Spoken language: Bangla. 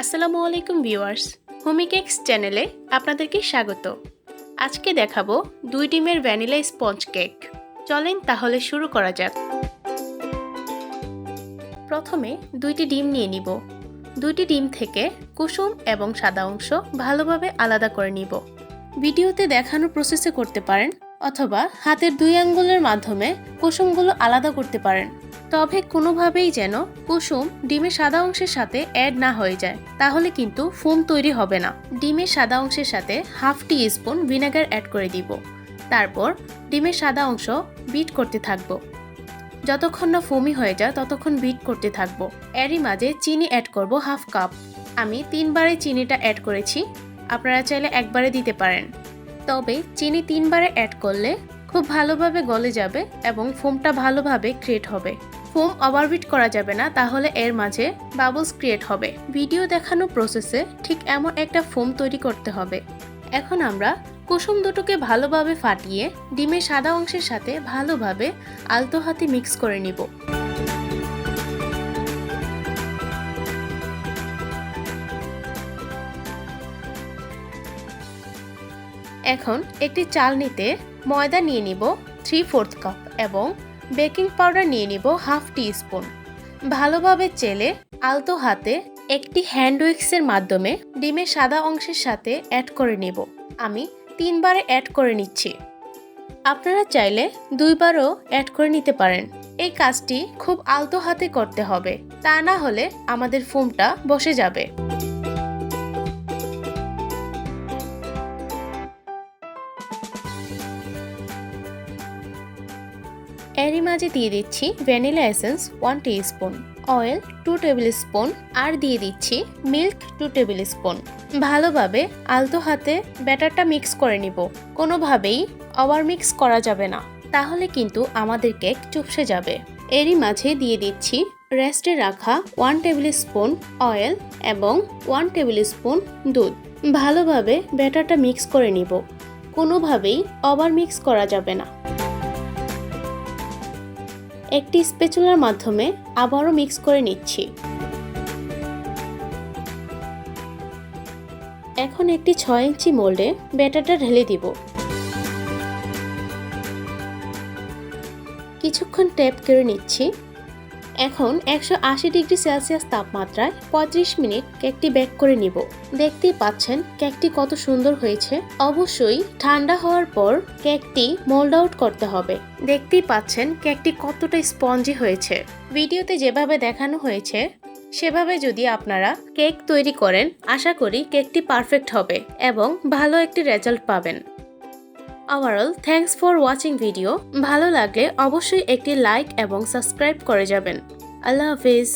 আসসালামু আলাইকুম ভিউয়ার্স, হোমি কেকস চ্যানেলে আপনাদেরকে স্বাগত। আজকে দেখাবো 2 ডিমের ভ্যানিলা স্পঞ্জ কেক। চলেন তাহলে শুরু করা যাক। প্রথমে 2টি ডিম নিয়ে নিব। 2টি ডিম থেকে কুসুম এবং সাদা অংশ ভালোভাবে আলাদা করে নিব। ভিডিওতে দেখানো প্রসেসে করতে পারেন অথবা হাতের 2 আঙ্গুলের মাধ্যমে কুসুমগুলো আলাদা করতে পারেন। তবে কোনোভাবেই যেন কুসুম ডিমের সাদা অংশের সাথে অ্যাড না হয়ে যায়, তাহলে কিন্তু ফোম তৈরি হবে না। ডিমের সাদা অংশের সাথে হাফ টি স্পুন ভিনেগার অ্যাড করে দিব। তারপর ডিমের সাদা অংশ বিট করতে থাকবো। যতক্ষণ না ফোমি হয়ে যায় ততক্ষণ বিট করতে থাকবো। এরই মাঝে চিনি অ্যাড করব হাফ কাপ। আমি 3 বারে চিনিটা অ্যাড করেছি, আপনারা চাইলে একবারে দিতে পারেন। তবে চিনি 3 বারে অ্যাড করলে খুব ভালোভাবে গলে যাবে এবং ফোমটা ভালোভাবে ক্রিয়েট হবে। ফোম ওভারবিট করা যাবে না, তাহলে এর মাঝে বাবলস ক্রিয়েট হবে। ভিডিও দেখানো প্রসেসে ঠিক এমন একটা ফোম তৈরি করতে হবে। এখন আমরা কুসুম দুটোকে ভালোভাবে ফাটিয়ে ডিমের সাদা অংশের সাথে ভালোভাবে আলতো হাতে মিক্স করে নিব। এখন একটি চালনিতে ময়দা নিয়ে নিব 3/4 কাপ এবং বেকিং পাউডার নিয়ে নিব হাফ টি স্পুন। ভালোভাবে চেলে আলতো হাতে একটি হ্যান্ড উইক্সের মাধ্যমে ডিমের সাদা অংশের সাথে অ্যাড করে নেব। আমি 3 বারে অ্যাড করে নিচ্ছি, আপনারা চাইলে 2 বারও অ্যাড করে নিতে পারেন। এই কাজটি খুব আলতো হাতে করতে হবে, তা না হলে আমাদের ফোমটা বসে যাবে। এরই মাঝে দিয়ে দিচ্ছি vanilla essence 1 teaspoon, oil 2 tablespoon আর দিয়ে দিচ্ছি মিল্ক 2 টেবিল স্পুন। ভালোভাবে আলতো হাতে ব্যাটারটা মিক্স করে নিব। কোনোভাবেই ওভার মিক্স করা যাবে না, তাহলে কিন্তু আমাদের কেক চুপসে যাবে। এরই মাঝে দিয়ে দিচ্ছি রেস্টে রাখা 1 টেবিল স্পুন অয়েল এবং 1 টেবিল স্পুন দুধ। ভালোভাবে ব্যাটারটা মিক্স করে নিব। কোনোভাবেই ওভার মিক্স করা যাবে না। একটি স্প্যাচুলার মাধ্যমে আবারও মিক্স করে নিচ্ছি। এখন একটি 6 ইঞ্চি মোল্ডে ব্যাটারটা ঢেলে দিব। কিছুক্ষণ ট্যাপ করে নিচ্ছি। এখন 180 ডিগ্রি সেলসিয়াস তাপমাত্রায় 35 মিনিট কেকটি বেক করে নিব। দেখতেই পাচ্ছেন কেকটি কত সুন্দর হয়েছে। অবশ্যই ঠান্ডা হওয়ার পর কেকটি মোল্ড আউট করতে হবে। দেখতেই পাচ্ছেন কেকটি কতটা স্পঞ্জি হয়েছে। ভিডিওতে যেভাবে দেখানো হয়েছে সেভাবে যদি আপনারা কেক তৈরি করেন, আশা করি কেকটি পারফেক্ট হবে এবং ভালো একটি রেজাল্ট পাবেন। Overall thanks for watching video. ভালো লাগলে অবশ্যই একটি লাইক এবং সাবস্ক্রাইব করে যাবেন। আল্লাহ হাফিজ।